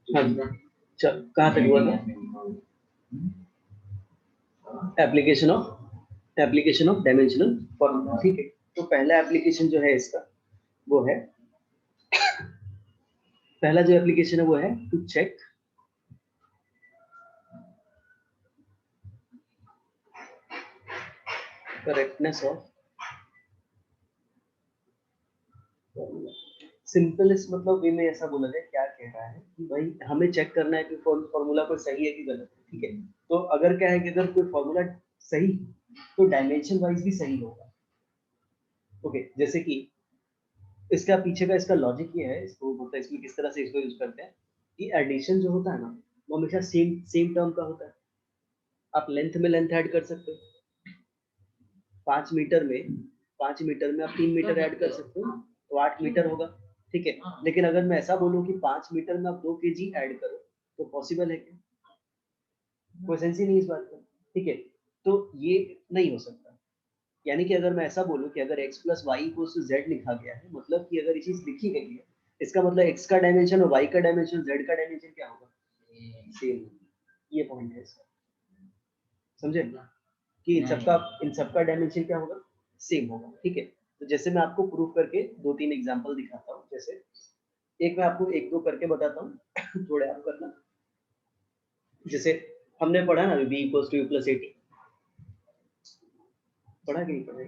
हाँ चल कहाँ तक हुआ था? Application of dimensional formula. ठीक है, तो पहला एप्लीकेशन जो है इसका वो है, पहला जो एप्लीकेशन है वो है to check correctness of formula. Simplest मतलब वे में ऐसा बोला जाए, क्या कह रहा है कि भाई हमें चेक करना है कि फॉर्मूला कोई सही है कि गलत है। ठीक है, तो अगर क्या है कि अगर कोई फॉर्मूला सही तो डायमेंशन वाइज भी सही होगा। ओके, जैसे कि इसका पीछे का इसका लॉजिक ये है, इसको मतलब इसमें किस तरह से इसको यूज करते हैं कि एडिशन जो होता है ना वो हमेशा सेम सेम टर्म का होता है। आप लेंथ में लेंथ ऐड कर सकते हो, 5 मीटर में 5 मीटर में आप 3 मीटर ऐड कर सकते हो तो 8 मीटर होगा। ठीक है, लेकिन अगर मैं ऐसा बोलूं कि 5 मीटर में आप 2 केजी ऐड करो तो पॉसिबल है क्या? कोई सेंस ही नहीं इस बात का। ठीक है, तो ये नहीं हो सकता। यानी कि अगर मैं ऐसा बोलूं कि अगर x plus Y equals to Z लिखा गया है, मतलब कि अगर ये चीज लिखी गई है, इसका मतलब x का डायमेंशन और y का डायमेंशन z का डायमेंशन क्या होगा? सेम। ये पॉइंट है इसका, समझे कि इन सबका डायमेंशन क्या होगा? सेम होगा। ठीक है, तो जैसे मैं आपको प्रूव करके 2-3 एग्जांपल दिखाता हूँ। जैसे एक मैं आपको 1-2 करके बताता हूँ थोड़े आप करना। जैसे हमने पढ़ा ना v equals to u plus 80, पढ़ा कि नहीं पढ़ा?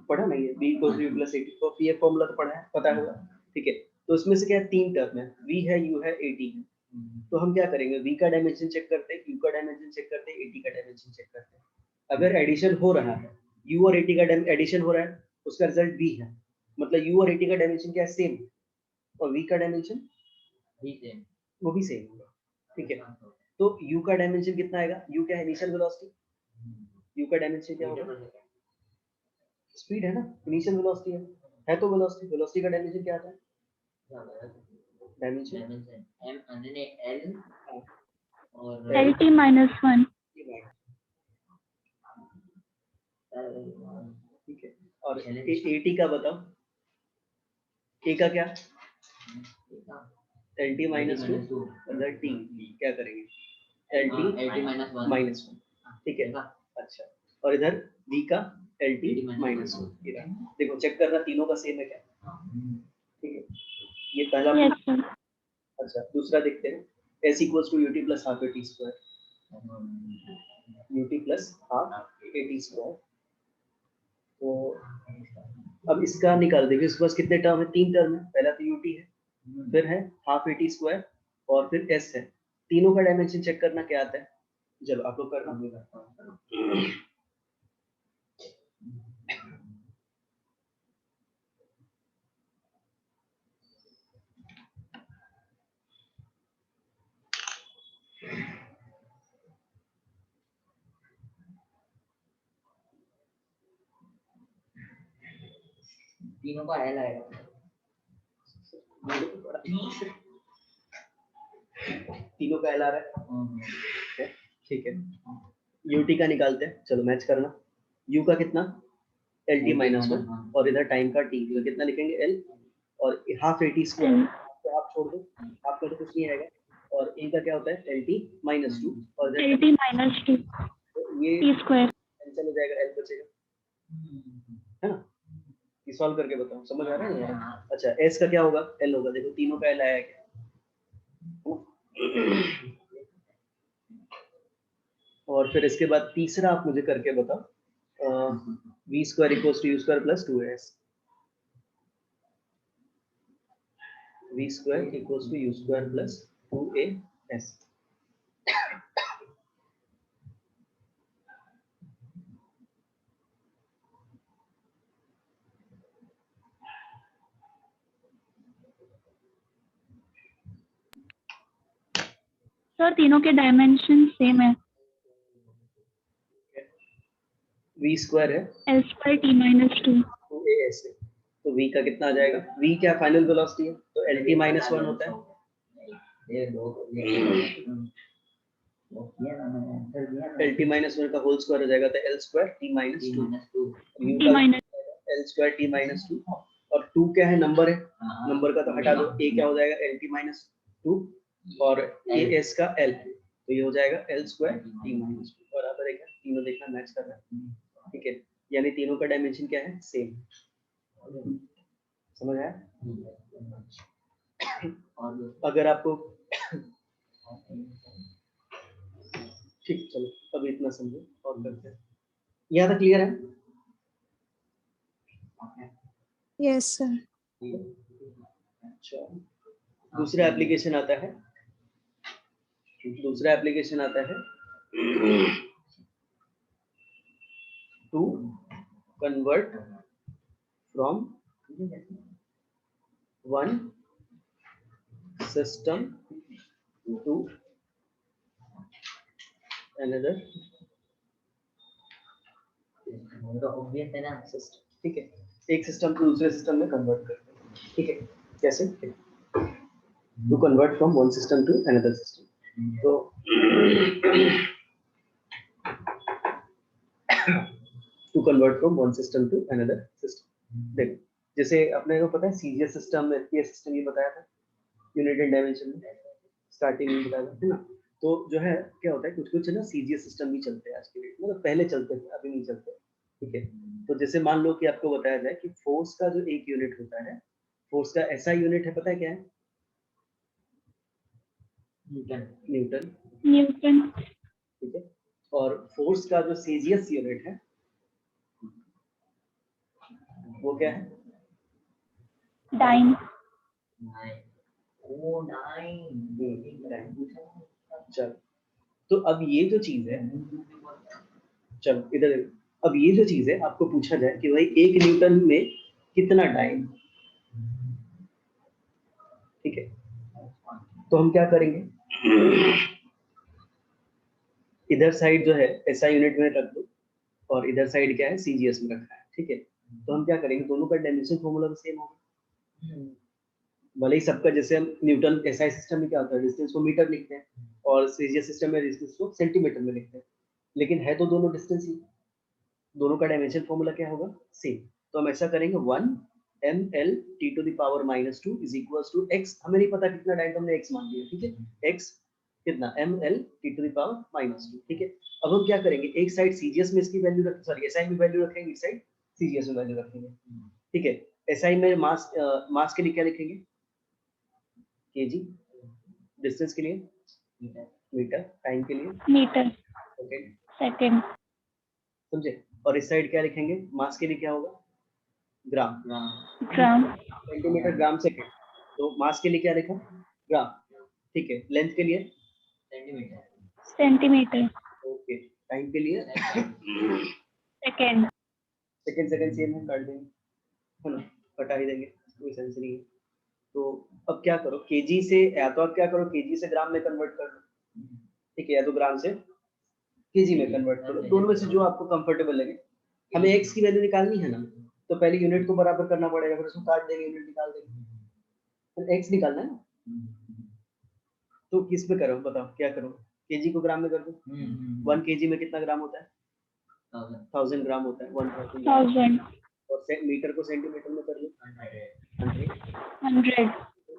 पढ़ा नहीं है, b equals to u plus 80 तो ये फॉर्मूला तो पढ़ा है, पता होगा। ठीक है, तो इसमें से क्या है, 3 टर्म है, v है, u है, 80 है। तो हम क्या करेंगे, v का डायमेंशन चेक करते हैं, u का डायमेंशन चेक करते हैं, 80 का डायमेंशन चेक करते हैं। अगर एडिशन हो रहा है, u और 80 का एडिशन हो रहा है, उसका रिजल्ट v है, मतलब u और 80 का डायमेंशन क्या है? सेम। और v का डायमेंशन वो भी सेम होगा। ठीक है, तो u का डायमेंशन कितना आएगा? u क्या है? Initial velocity. u का डायमेंशन क्या होगा? स्पीड है ना, इनिशियल वेलोसिटी है तो वेलोसिटी, वेलोसिटी का डायमेंशन क्या आता है? डायमेंशन m और LT minus 1। ठीक है, और 80 का बताओ, a का क्या? LT minus 2 अंदर t क्या करेंगे? LT minus 1। ठीक है, अच्छा, और इधर v का LT minus 1। देखो चेक करना तीनों का सेम है क्या? ठीक है, ये पहला। Yes sir। अच्छा, दूसरा देखते हैं, s equals to ut plus half at square, ut plus half at square। तो अब इसका निकाल देंगे, इसके पास कितने टर्म है? 3 टर्म है, पहला तो ut है, फिर है हाफ at स्क्वायर और फिर s है। तीनों का डायमेंशन चेक करना क्या आता है? चलो आप लोग करना। तीनों का एल आएगा। तीनों का एल आ रहा है, ठीक है। ut का निकालते हैं, चलो मैच करना। u का कितना? LT minus 1 और इधर टाइम का t, तो कितना लिखेंगे? l और हाफ at स्क्वायर, तो आप छोड़ दो, आपका तो कुछ नहीं आएगा। और a का क्या होता है? LT minus 2 और इधर LT minus 2 तो ये t square। कैंसिल हो जाएगा, l बचेगा, है ना? ये सॉल्व करके बताओ, समझ आ रहा है यार? अच्छा, s का क्या होगा? l होगा। देखो तीनों का l आया है क्या? और फिर इसके बाद तीसरा आप मुझे करके बताओ, v square equals to u square plus 2s, v square equals to u square plus 2as। Sir तीनों के डायमेंशन सेम है। v स्क्वायर है L square t minus 2। 2as है, तो v का कितना आ जाएगा? v क्या फाइनल वेलोसिटी है, तो lt minus 1 होता है। lt minus 1 का होल स्क्वायर हो जाएगा, तो l square t minus 2। u t का minus l square t minus 2 और 2 क्या है? नंबर है, नंबर का तो हटा दो, a क्या हो जाएगा एल टी माइनस 2 और ए एस का एल, तो ये हो जाएगा एल स्क्वायर टी माइनस 2 बराबर है क्या? तीनों देखना मैच कर रहा है, ठीक है, यानी तीनों का डायमेंशन क्या है? सेम। समझ आया? अगर आपको ठीक, चलो अब इतना समझो और करते हैं। यहाँ तक क्लियर है? Yes sir. अच्छा, दूसरा एप्लीकेशन आता है, दूसरा एप्लीकेशन आता है to convert from one system to another तो ऑब्वियस है ना सिस्टम, ठीक है, एक सिस्टम को दूसरे सिस्टम में कन्वर्ट करते हैं, ठीक है, कैसे? To convert from one system to another system, तो to convert from one system to another system. देखो, जैसे अपने को पता है सीजीएस सिस्टम, एफपीएस सिस्टम, ये बताया था यूनिट एंड डायमेंशन में स्टार्टिंग में बताया था, है ना? तो जो है क्या होता है, कुछ कुछ ना सीजीएस सिस्टम भी चलते हैं आज के डेट में, मतलब पहले चलते थे, अभी नहीं चलते, ठीक है। तो जैसे मान लो कि आपको बताया जाए कि फोर्स का जो एक यूनिट होता है, फोर्स का ऐसा यूनिट है, पता है क्या है? न्यूटन, न्यूटन, ठीक है। और फोर्स का जो सीजीएस यूनिट है वो क्या है? डाइन, चल, तो अब ये जो चीज है, चल इधर, अब ये जो चीज है आपको पूछा जाए कि भाई एक न्यूटन में कितना डाइन, ठीक है, तो हम क्या करेंगे, इधर साइड जो है ऐसा यूनिट में रख दो और इधर साइड क्या है, सीजीएस में रखा है, ठीक है। तो हम क्या करेंगे, दोनों का डायमेंशन फॉर्मूला तो सेम होगा, भले ही सबका, जैसे हम न्यूटन एसआई सिस्टम में क्या होता है, डिस्टेंस को मीटर लिखते हैं और सीजीएस सिस्टम में डिस्टेंस को सेंटीमीटर में लिखते हैं, लेकिन है तो दोनों डिस्टेंस ही, दोनों का डायमेंशन फॉर्मूला क्या होगा, सेम। तो हम ऐसा करेंगे 1 ml t to the power -2 is equals to x, हमें नहीं पता कितना डाइन, हमने x मान लिया, ठीक है, x कितना ml t to the power -2, ठीक है। अब हम क्या करेंगे, एक साइड सीजीएस में इसकी वैल्यू रख, सॉरी एसआई में वैल्यू रखेंगे, एक साइड सीजीएस में वैल्यू रखेंगे, ठीक है। एसआई में मास, मास के लिए क्या लिखेंगे, केजी, डिस्टेंस के लिए मीटर, टाइम के लिए मीटर, सेकंड, सेकंड, समझे। और इस साइड क्या लिखेंगे, मास के लिए क्या होगा, ग्राम, ग्राम, सेंटीमीटर, ग्राम, सेकंड। तो मास के लिए क्या लिखा, ग्राम, ठीक है। लेंथ के लिए सेंटीमीटर, ओके, टाइम के लिए सेकंड, सेकंड, सेकंड सेम है, काट देंगे, है ना, हटा ही देंगे, कोई सेंस नहीं है। तो अब क्या करो, केजी से, या तो आप क्या करो, केजी से ग्राम में कन्वर्ट कर लो, ठीक है, या तो ग्राम से केजी में कन्वर्ट करो, दोनों में से जो आपको कंफर्टेबल लगे। हमें एक्स की वैल्यू निकालनी है ना, तो पहले यूनिट को बराबर करना पड़ेगा, फिर उसको काट देंगे, यूनिट निकाल देंगे, तो एक्स निकालना है ना। तो किस पे करो, बताओ क्या करो, केजी को ग्राम में कर दो, 1 केजी में कितना ग्राम होता है, 1000 ग्राम होता है, 1000 ग्राम, 1000, और मीटर को सेंटीमीटर में कर लो, 100,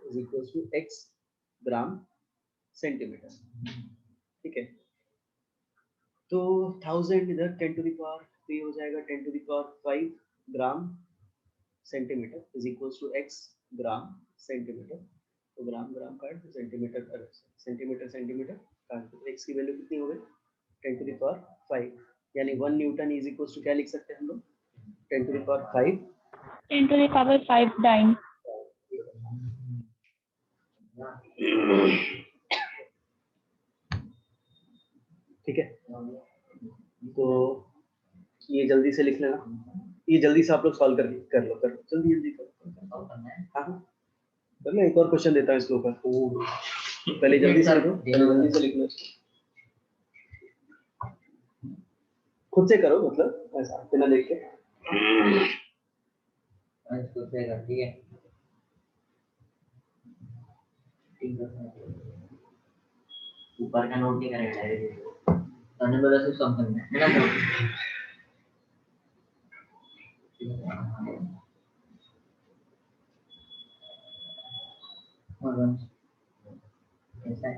is equal to x gram centimetre, ठीक है। तो 1000 इधर 10 टू द पावर 3 हो जाएगा, 10 to the power 5 gram centimetre is equal to x gram centimetre. तो ग्राम ग्राम काट, सेंटीमीटर सेंटीमीटर सेंटीमीटर काट, तो x की वैल्यू कितनी हो गई, 10 टू द पावर 5, यानी 1 न्यूटन इज इक्वल टू क्या लिख सकते हैं हम लोग, 10 to the power 5 10 to the power 5 dyne, ठीक है। तो ये जल्दी से लिख लेना, ये जल्दी से आप लोग सॉल्व कर लो जल्दी जल्दी करो, हाँ हाँ कर लो, एक और क्वेश्चन देता हूँ इसके ऊपर, पहले जल्दी से लिखो, पहले जल्दी से लिख लो, खुद से करो, मतलब ऐसा बिना देख के, ठीक है, ऊपर का नोट नहीं करेगा डायरेक्ट, तने बोला सिर्फ सम करना है ना। और वन ऐसा है,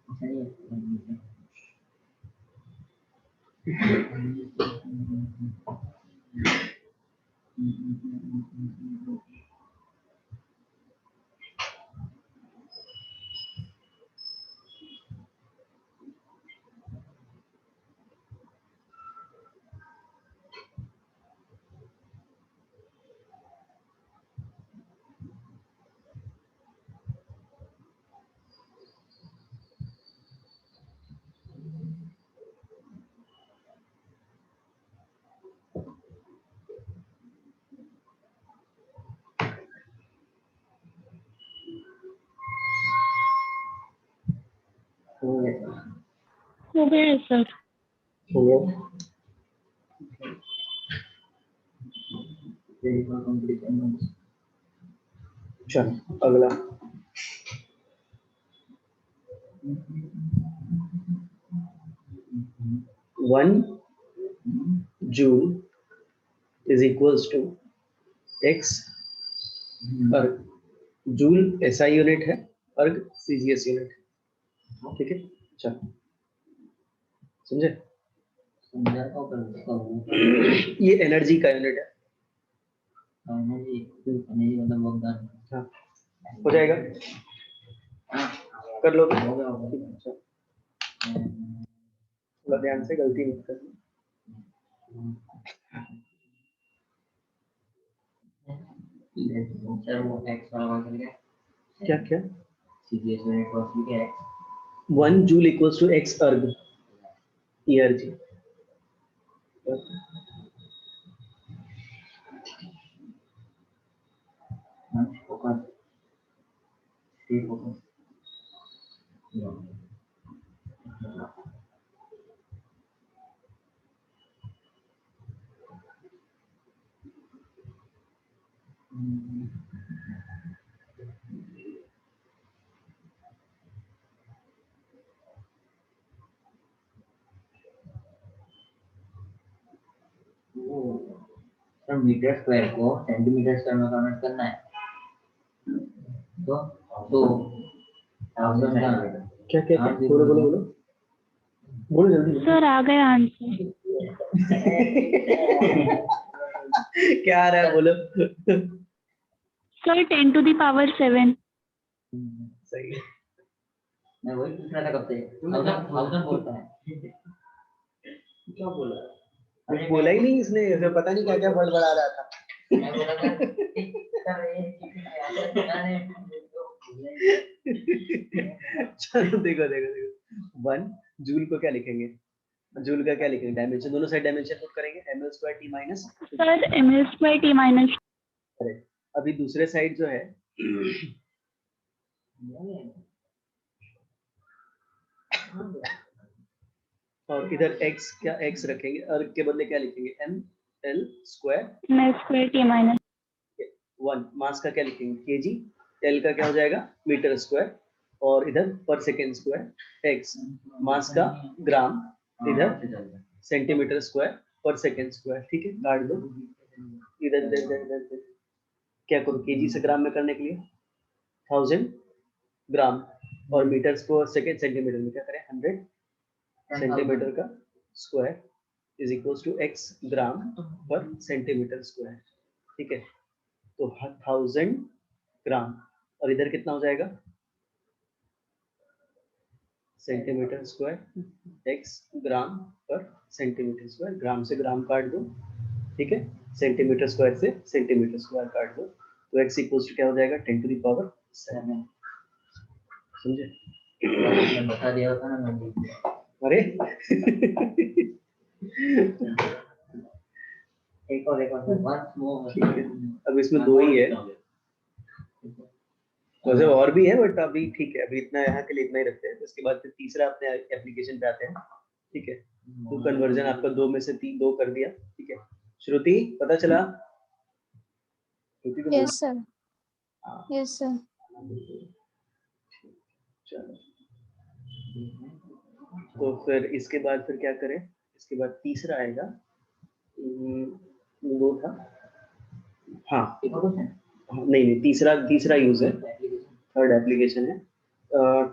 ऐसा नहीं है। हो गया है सर। हो गया। चलो अगला, 1 joule is equals to x erg. Joule SI unit है, अर्ग सीजीएस यूनिट है, ठीक है। चलो समझे, समझा तो कर ये एनर्जी का यूनिट है। एनर्जी एनर्जी मतलब वर्क डन। हाँ हो जाएगा, कर लो। हो गया हो गया। अच्छा, थोड़ा ध्यान से, गलती मत करना। सर वो x वाला कर गया, क्या क्या, सीजीएस यूनिट कॉस्ट लिखा है। 1 joule equals to x erg ERG। Focus stay focus sir metre square को सेंटीमीटर स्क्वायर में कन्वर्ट करना है तो 1000 का क्या क्या क्या, बोलो बोलो बोलो बोलो जल्दी। सर आ गया आंसर। क्या आ रहा है बोलो। Sir 10 to the power 7। सही है। मैं वही पूछ रहा था कब से, 1000 बोलता है। क्या बोला, कुछ बोला ही नहीं इसने, इसे पता नहीं क्या क्या बड़बड़ा रहा था। मैं बोला था सर ये चलो देखो देखो देखो, 1 जूल को क्या लिखेंगे, जूल का क्या लिखेंगे, डायमेंशन, दोनों साइड डायमेंशन पुट करेंगे, ml² t minus. Sir ml² t minus. अभी दूसरे साइड जो है और इधर x, क्या x रखेंगे, अर्ग के बदले क्या लिखेंगे, ml²। ml² t minus. 1 मास का क्या लिखेंगे, kg, l का क्या हो जाएगा, मीटर स्क्वायर, और इधर पर सेकेंड स्क्वायर, x मास का ग्राम, इधर सेंटीमीटर स्क्वायर पर सेकेंड स्क्वायर, ठीक है। काट दो इधर इधर इधर इधर, क्या करो, केजी से ग्राम में करने के लिए 1000 ग्राम, और मीटर को सेकेंड, सेंटीमीटर में क्या करें 100 सेंटीमीटर का square is equal to x gram पर सेंटीमीटर स्क्वायर, ठीक है। तो 1000 ग्राम, और इधर कितना हो जाएगा, सेंटीमीटर स्क्वायर x ग्राम पर सेंटीमीटर स्क्वायर, ग्राम से ग्राम काट दो, ठीक है। सेंटीमीटर स्क्वायर से सेंटीमीटर स्क्वायर काट दो, तो x इक्वल्स टू क्या हो जाएगा, 10 to the power 7। समझे, मैं बता दिया होता ना मैं लिख दिया। अरे एक और once more ठीक है, अब इसमें दो ही है, वैसे और भी है बट अभी ठीक है, अभी इतना यहाँ के लिए इतना ही रखते हैं। उसके बाद फिर तीसरा अपने एप्लीकेशन पे आते हैं, ठीक है। तो कन्वर्जन आपका 2 में से 3 2 कर दिया, ठीक है। श्रुति पता चला, श्रुति तो Yes, sir. हाँ, Yes, sir. चलो तो फिर इसके बाद फिर क्या करें, इसके बाद तीसरा आएगा, 2 था, हाँ एक और क्वेश्चन। नहीं, तीसरा तीसरा यूज है, थर्ड एप्लीकेशन है,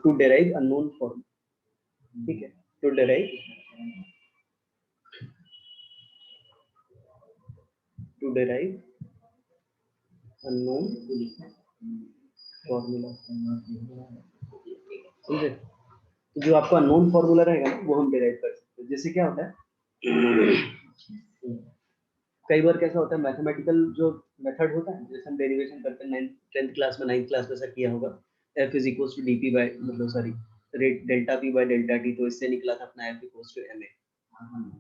टू डेराइव अननोन फॉर्म, ठीक है, टू डेराइव अननोन फॉर्मूला, समझे? तो जो आपका अननोन फॉर्मूला रहेगा ना, वो हम डेराइव कर सकते हैं। जैसे क्या होता है, कई बार कैसा होता है, मैथमेटिकल जो मेथड होता है, जैसे हम डेरिवेशन करते हैं 10th क्लास में, 9th क्लास में ऐसा किया होगा, f is equal to dp by, मतलब sorry, rate delta p by delta t, तो इससे निकला था अपना f इक्वल टू ma।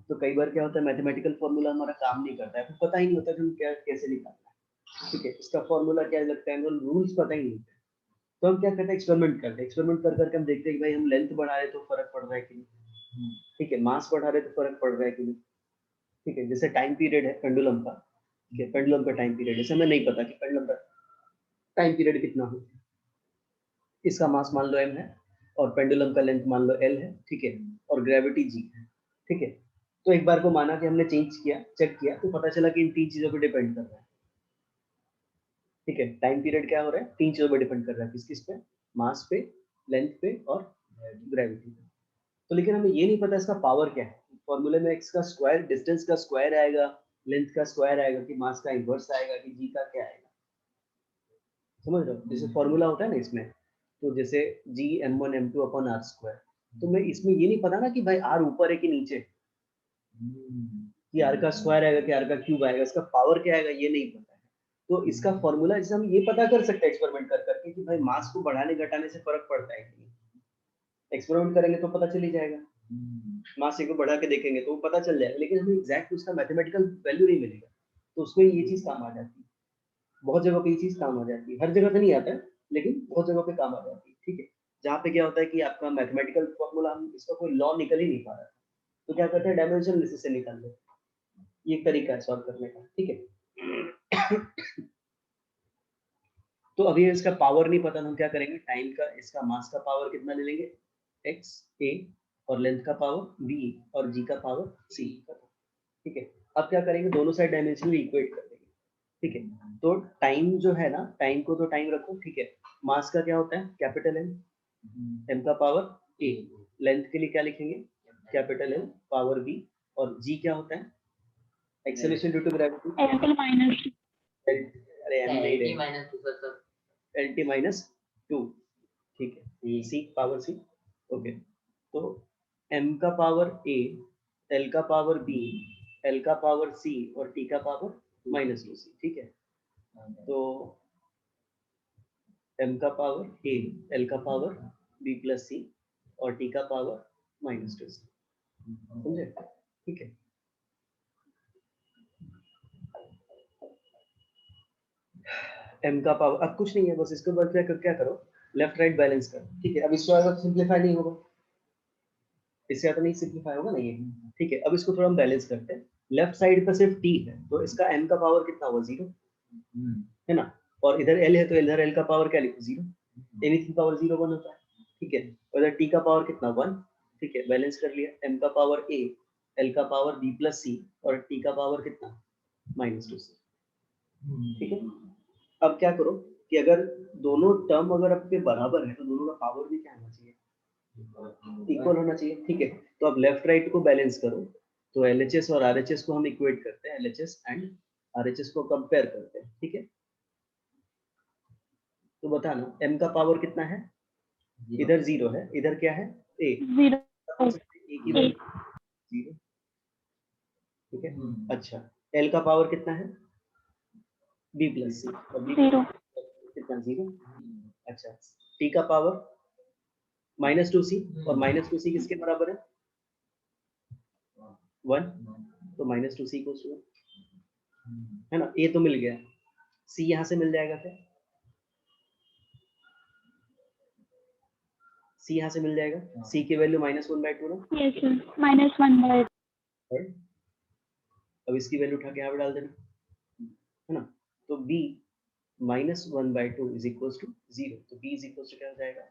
तो कई बार क्या होता है, मैथमेटिकल फॉर्मूला हमारा काम नहीं करता है, आपको पता ही नहीं होता कि हम क्या कैसे निकालना है, ठीक है, इसका फॉर्मूला क्या लगता है, रूल्स पता ही नहीं होते। तो हम क्या करते हैं, एक्सपेरिमेंट करते हैं, एक्सपेरिमेंट कर करके हम देखते हैं कि भाई हम लेंथ बढ़ा रहे तो फर्क पड़ रहा है कि नहीं, ठीक है, मास बढ़ा रहे तो फर्क पड़ रहा है कि नहीं, ठीक है। जैसे टाइम पीरियड है पेंडुलम का, ठीक है, पेंडुलम का टाइम पीरियड, जैसे हमें नहीं पता कि पेंडुलम का टाइम पीरियड कितना हो, इसका मास मान लो m है और पेंडुलम का लेंथ मान लो l है, ठीक है, और ग्रेविटी g है, ठीक है। तो एक बार को माना कि हमने चेंज किया, चेक किया, तो पता चला कि इन तीन चीजों पे डिपेंड कर रहा है, ठीक है, टाइम पीरियड क्या हो रहा है, तीन चीजों पे डिपेंड कर रहा है, किस किस पे, मास पे, लेंथ पे और ग्रेविटी पे। तो लेकिन हमें ये नहीं पता इसका पावर क्या है, फॉर्मूले में x का स्क्वायर, डिस्टेंस का स्क्वायर आएगा, लेंथ का स्क्वायर आएगा, कि मास का इनवर्स आएगा, कि g का क्या आएगा, समझ रहे हो? जैसे फॉर्मूला होता है ना इसमें, तो जैसे g m1 m2 upon r square, तो मैं इसमें ये नहीं पता ना कि भाई r ऊपर है कि नीचे, कि r का स्क्वायर आएगा कि r का क्यूब आएगा, इसका पावर क्या आएगा ये नहीं पता है। तो इसका फॉर्मूला, जैसे हम ये पता कर सकते हैं एक्सपेरिमेंट कर करके कि भाई मास को बढ़ाने घटाने से फर्क पड़ता है कि नहीं, एक्सपेरिमेंट करेंगे तो पता चल ही जाएगा, मास को बढ़ा के देखेंगे तो वो पता चल जाएगा, लेकिन हमें एग्जैक्ट उसका मैथमेटिकल वैल्यू नहीं मिलेगा, तो उसमें ये चीज काम आ जाती है, बहुत जगह पे ये चीज काम आ जाती है, हर जगह पे नहीं आता है, लेकिन बहुत जगह पे काम आ जाती है, ठीक है। जहाँ पे क्या होता है कि आपका मैथमेटिकल फॉर्मूला, हम इसका कोई लॉ निकल ही नहीं पा रहा, तो क्या करते हैं, डायमेंशन एनालिसिस से निकाल लेते हैं, ये एक तरीका है सॉल्व करने का, ठीक है। तो अभी इसका पावर नहीं पता, तो हम क्या करेंगे, टाइम का, इसका मास का पावर कितना ले लेंगे, x a, और लेंथ का पावर v, और g का पावर c, ठीक है। अब क्या करेंगे, दोनों साइड डायमेंशन इक्वेट कर देंगे, ठीक है। तो टाइम जो है ना, टाइम को तो टाइम रखो, ठीक है, मास का क्या होता है, कैपिटल M, m का पावर a, लेंथ के लिए क्या लिखेंगे, कैपिटल L पावर v, और g क्या होता है, acceleration due to gravity, L minus अरे m नहीं LT रहेगा, minus 2 सर, LT माइनस 2, ठीक है, c पावर c, ओके। तो m का पावर a, l का पावर b, l का पावर c, और t का पावर माइनस 2c, ठीक है। तो m का पावर a, l का पावर b प्लस c, और t का पावर माइनस 2c, समझे, ठीक है। m का पावर, अब कुछ नहीं है, बस इसको बस क्या करो, लेफ्ट राइट बैलेंस करो, ठीक है। अब इसको अगर सिंप्लीफाई नहीं होगा, इससे ज्यादा नहीं सिंप्लीफाई होगा ना ये, ठीक है। अब इसको थोड़ा हम बैलेंस करते हैं, लेफ्ट साइड पर सिर्फ t है, तो इसका m का पावर कितना होगा, 0 है ना, और इधर l है, तो इधर l का पावर क्या लिखो, 0, एनीथिंग पावर 0 1 होता है, ठीक है। और इधर t का पावर कितना, 1, ठीक है, बैलेंस कर लिया, m का पावर a, l का पावर b प्लस c, और t का पावर कितना, माइनस 2c, ठीक है। अब क्या करो कि अगर दोनों टर्म अगर आपके बराबर है, तो दोनों का पावर भी क्या होना चाहिए, इक्वल होना चाहिए, ठीक है। तो अब लेफ्ट राइट को बैलेंस करो, तो LHS और RHS को हम इक्वेट करते हैं, LHS एंड RHS को कंपेयर करते हैं, ठीक है। तो बताना m का पावर कितना है, इधर 0 है, इधर क्या है, a, 0 a की वैल्यू 0, ठीक है। अच्छा, l का पावर कितना है, b प्लस c, और b 0 कितना, 0, अच्छा। t का पावर माइनस 2c, और माइनस 2c किसके बराबर है, 1, तो माइनस 2c को 1, है ना, a तो मिल गया, c यहाँ से मिल जाएगा, फिर c यहाँ से मिल जाएगा, c की वैल्यू -1/2 ना, yes sir -1/2 और अब इसकी वैल्यू उठा के यहाँ पे डाल देना, है ना। तो b -1/2 इज इक्वल टू 0, तो b इज इक्वल टू क्या हो जाएगा,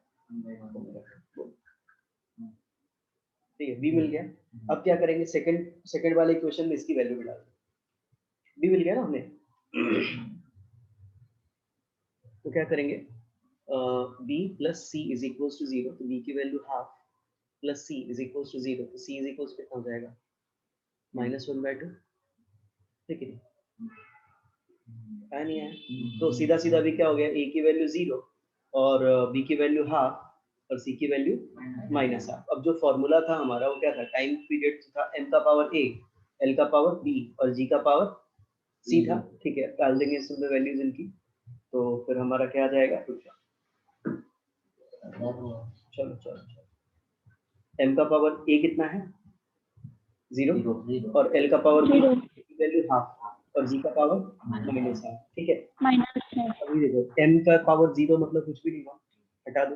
ठीक है, b मिल गया। अब क्या करेंगे, सेकंड वाले इक्वेशन में इसकी वैल्यू भी डाल दें, b मिल गया ना हमें, तो क्या करेंगे, b plus c is equal to 0, तो b की value half plus c is equal to 0, तो सी इज इक्वल टू कितना हो जाएगा, -1/2, ठीक है, नहीं है। तो सीधा सीधा भी क्या हो गया, a की वैल्यू 0 और b की वैल्यू हाफ और c की वैल्यू -हाफ। अब जो फॉर्मूला था हमारा वो क्या था, टाइम पीरियड था m का पावर a, l का पावर b और g का पावर c था, ठीक है, डाल देंगे इसमें वैल्यूज इनकी, तो फिर हमारा क्या आ जाएगा, चलो चलो चलो, m का पावर a कितना है 0 और l का पावर b जीरो की वैल्यू हाफ और g का पावर -हाफ, ठीक है। माइनस है। अभी देखो m का पावर 0 मतलब कुछ भी नहीं हुआ, हटा दो,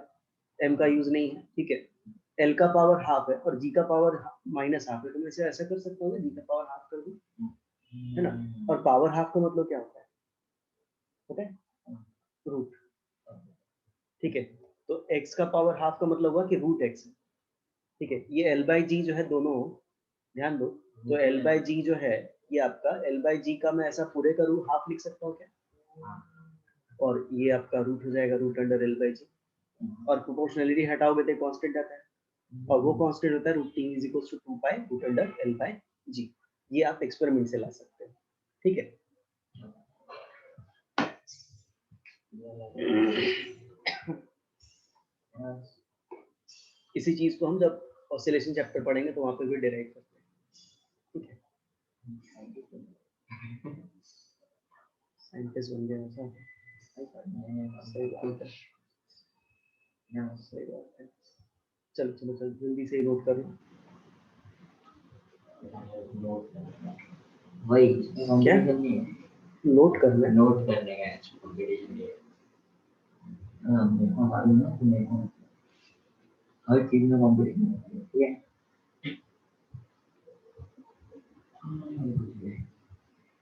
m का यूज नहीं है, ठीक है। l का पावर हाफ है और g का पावर -हाफ है, तो मैं इसे ऐसा कर सकता हूँ, g का पावर हाफ कर दूं, है ना। और पावर हाफ का मतलब क्या होता है, पता है, रूट, ठीक है। तो x का पावर हाफ का मतलब हुआ कि रूट x, ठीक है। ये l/g जो है दोनों, ध्यान दो, तो l/g जो है ये आपका l/g का मैं ऐसा पूरे का रूट हाफ लिख सकता हूँ क्या, और ये आपका रूट हो जाएगा रूट अंडर l/g, और प्रोपोर्शनलिटी हटाओगे तो कांस्टेंट आता है, और वो कांस्टेंट होता है √3 = 2 पाई रूट अंडर l/g। ये आप एक्सपेरिमेंट से ला सकते हैं, ठीक है। इसी चीज को हम जब ऑसिलेशन चैप्टर पढ़ेंगे तो वहां पे भी डिराइव करते हैं, ठीक है। साइंटिस्ट बन गया ऐसा, सही बात है, सही बात है। चलो चलो चलो जल्दी से नोट करो, वही क्या नहीं है, नोट करना है, नोट करने का कंपटीशन है। हाँ मेरे को मालूम है कि मेरे को हर चीज में कंपटीशन है, ठीक है।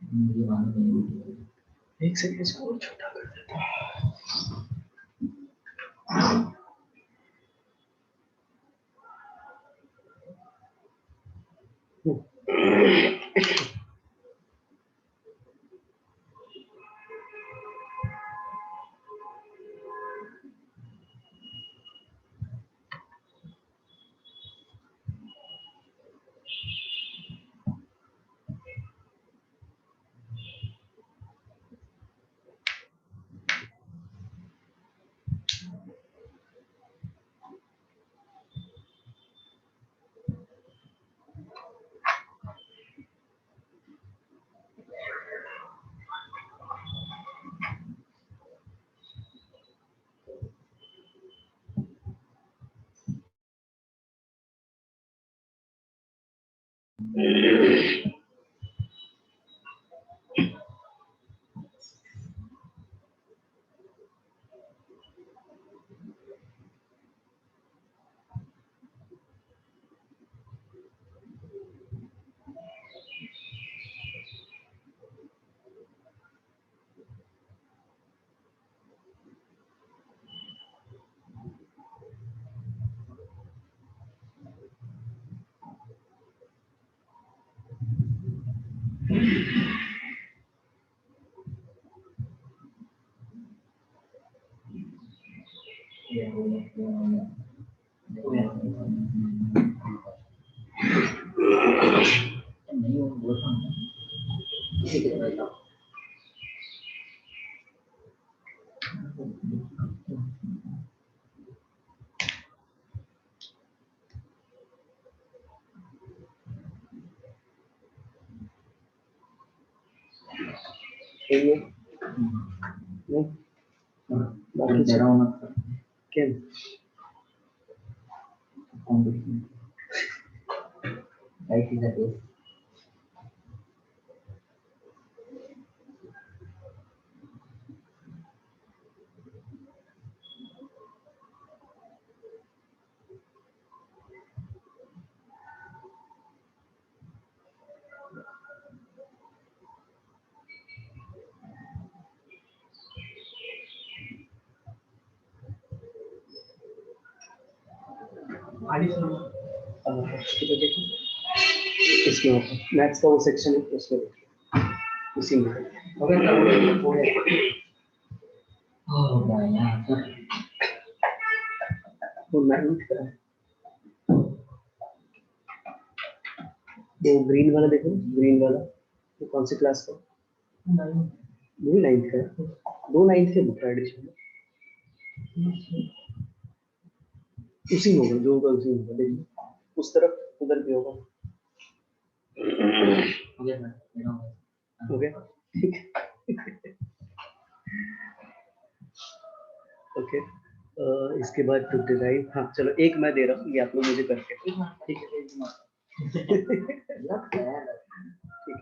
मुझे मालूम नहीं है। एक सेकंड इसको और छोटा कर देता हूँ। नहीं वो बोल रहा हूँ इसी की तरह था। सही है, नहीं बाकी तेरा होना क्या कंपटीशन राइट इज द इसमें मैथ्स का वो सेक्शन है उसमें उसी में हो गया यार सर वो 9th का है। वो ग्रीन वाला देखो, ग्रीन वाला वो कौन सी क्लास का? वो भी 9th का है। 2 9th के बुक एडिशन उसी में होगा, जो होगा उसी में होगा। देखिए उस तरफ उधर भी होगा। हो गया सर मेरा हो गया, ठीक है। ओके, इसके बाद टू डिराइव, हाँ चलो एक मैं दे रहा हूँ, ये आप लोग मुझे करके ठीक है लग है ठीक है।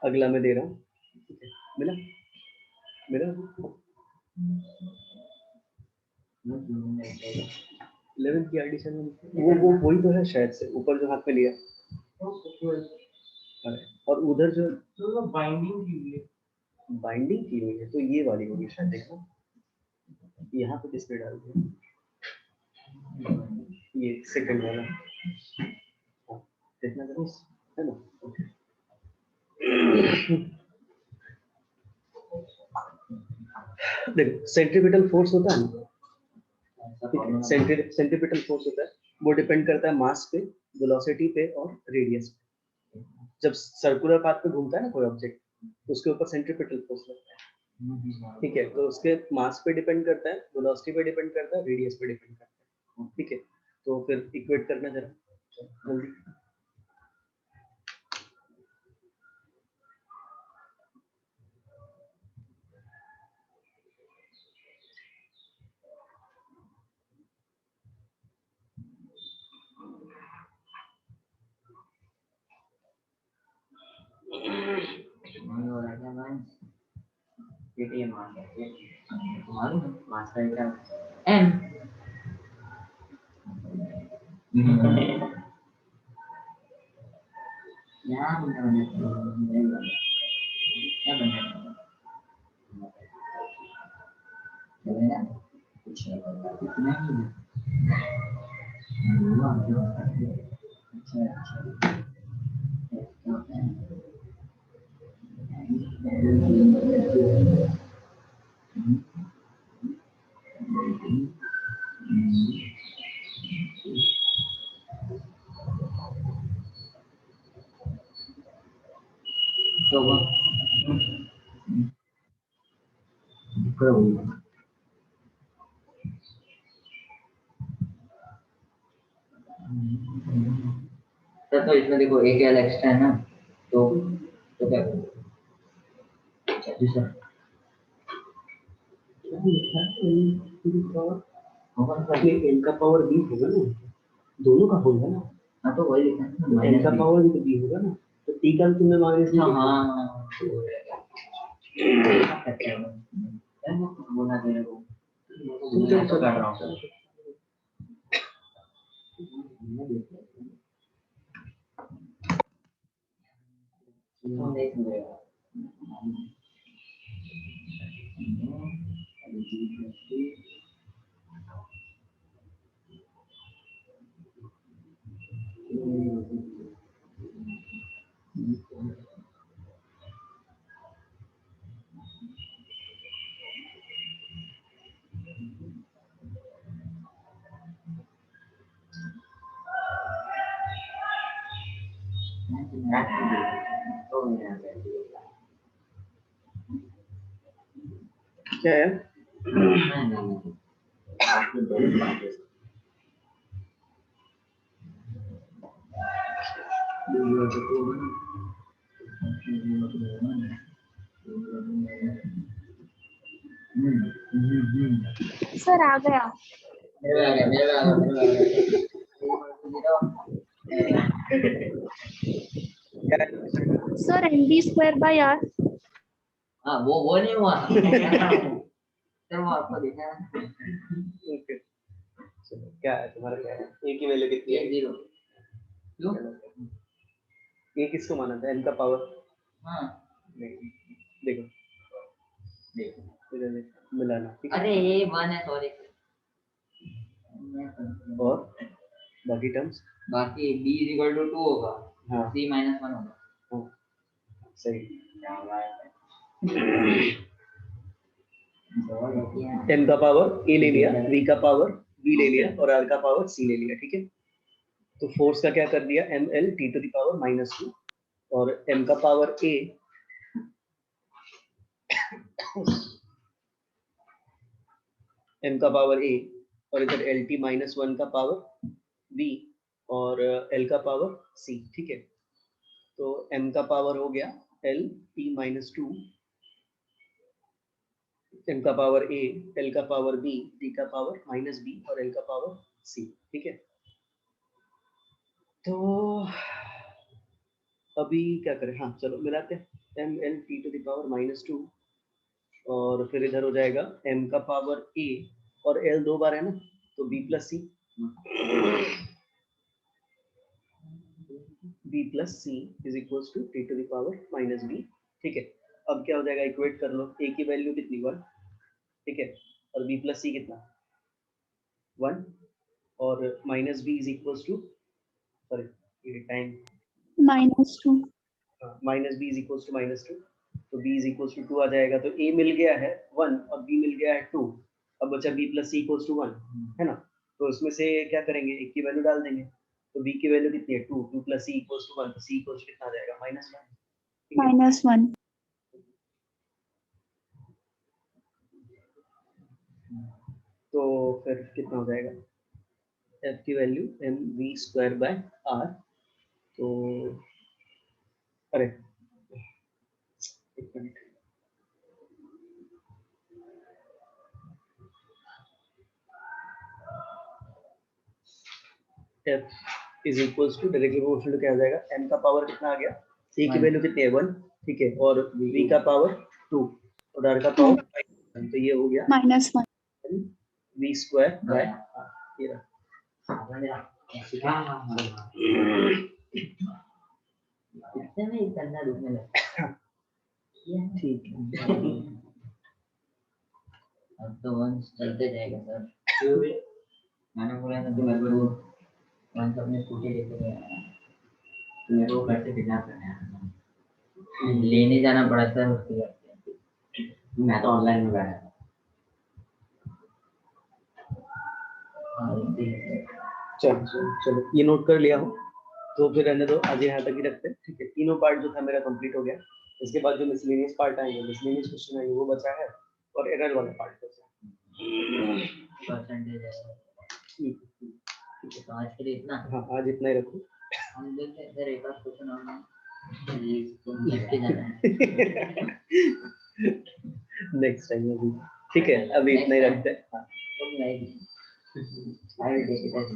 अगला मैं दे रहा हूँ, ठीक है, मिला मिला 11th की एडिशन में वो वही तो है शायद से, ऊपर जो हाथ में लिया। अरे, और उधर जो बाइंडिंग की हुई है तो ये वाली होगी शायद, देखना यहाँ पे डिस्प्ले डाल दिया, ये सेकंड वाला, हाँ, देखना जरा, है ना? ओके। देखो सेंट्रीपिटल फोर्स होता है ना, सेंट्रीपिटल फोर्स होता है, वो डिपेंड करता है मास पे, वेलोसिटी पे और रेडियस पे। जब सर्कुलर पाथ पे घूमता है ना कोई ऑब्जेक्ट, तो उसके ऊपर सेंट्रीपिटल फोर्स लगता है, ठीक है? तो उसके मास पे डिपेंड करता है, वेलोसिटी पे डिपेंड करता है, रेडियस पे डिपेंड करता है, ठीक है? तो फिर इक्वेट करना जरा जल्दी। पेटीएम आ गया मालूम है मास्टर का एम यहाँ बने क्या बने चलेगा कुछ नहीं पता कितना ही अच्छा अच्छा तो तो इसमें देखो एक एल एक्स्ट्रा है ना, तो क्या करोगे? दूसरा एन का पावर बी होगा ना, दोनों का होगा ना। हाँ तो वही लिखा है ना एन का पावर भी तो बी होगा ना, तो टी का तुमने माइनस नहीं लिखा। हाँ बोला तेरे को मैं तो कर रहा हूँ क्या है? सर आ गया। Sir ND square by R। हाँ वो नहीं हुआ सर वो आपको दिखा है ओके, चलो क्या है तुम्हारा, क्या है? ए की वैल्यू कितनी है? 0 क्यों ए किसको माना था? एन का पावर। हाँ देखो देखो इधर देखो, मिलाना, ठीक है? अरे ये 1 है सॉरी और बाकी टर्म्स बाकी b इक्वल टू 2 होगा हाँ c माइनस 1 होगा हाँ सही। m का पावर a ले लिया, v का पावर v ले लिया और r का पावर c ले लिया, ठीक है। तो फोर्स का क्या कर दिया, ml t to the power -2 और m का पावर a m का पावर a और इधर lt -1 का पावर v और l का पावर c, ठीक है। तो m का पावर हो गया l t -2, m का पावर a, l का पावर b, t का पावर -b और l का पावर c, ठीक है। तो अभी क्या करें, हाँ चलो मिलाते हैं m l t to the power -2 और फिर इधर हो जाएगा m का पावर a और l दो बार है ना, तो b plus c, b plus c is equals to t to the power -b, ठीक है। अब क्या हो जाएगा, इक्वेट कर लो, a की वैल्यू कितनी 1, ठीक है, और b प्लस c कितना 1 और -b is equals to, sorry ये time, -2. -b is equals to -2, तो b इज इक्वल्स टू 2 आ जाएगा। तो a मिल गया है 1 और b मिल गया है 2, अब बचा b plus c equals to 1, है ना। तो इसमें से क्या करेंगे, एक की वैल्यू डाल देंगे, तो b की वैल्यू कितनी है 2, 2 प्लस c इक्वल्स टू 1, तो c इक्वल्स कितना आ जाएगा -1, -1. तो फिर कितना हो जाएगा, f की वैल्यू mv²/r, तो अरे एक minute, f is equals to directly proportional to क्या हो जाएगा, m का पावर कितना आ गया, a की वैल्यू कितनी है 1, ठीक है, और v का पावर 2 और r का पावर 5, तो ये हो गया -1. v²/r, ये रहा। ठीक है अब तो वंश चलते जाएगा सर। मैंने बोला था कि मेरे को वंश अपने स्कूटी लेके गया, मेरे को घर से पिकअप करना लेने जाना पड़ा था उसके घर, मैं तो ऑनलाइन में बैठा था। चलो ये नोट कर लिया हो तो फिर रहने दो, आज यहाँ तक ही रखते हैं, ठीक है। तीनों पार्ट जो था मेरा कंप्लीट हो गया, इसके बाद जो मिसलेनियस पार्ट आएंगे, मिसलेनियस क्वेश्चन आएंगे, वो बचा है और एरर वाला पार्ट बचा है। परसेंटेज है ठीक है, तो आज के लिए इतना। हाँ आज इतना ही रखो। हम देखते हैं सर, एक आध क्वेश्चन और लिख के जाना है नेक्स्ट टाइम अभी, ठीक है, अभी इतना ही रखते हैं। हाँ तो मैं I will take it as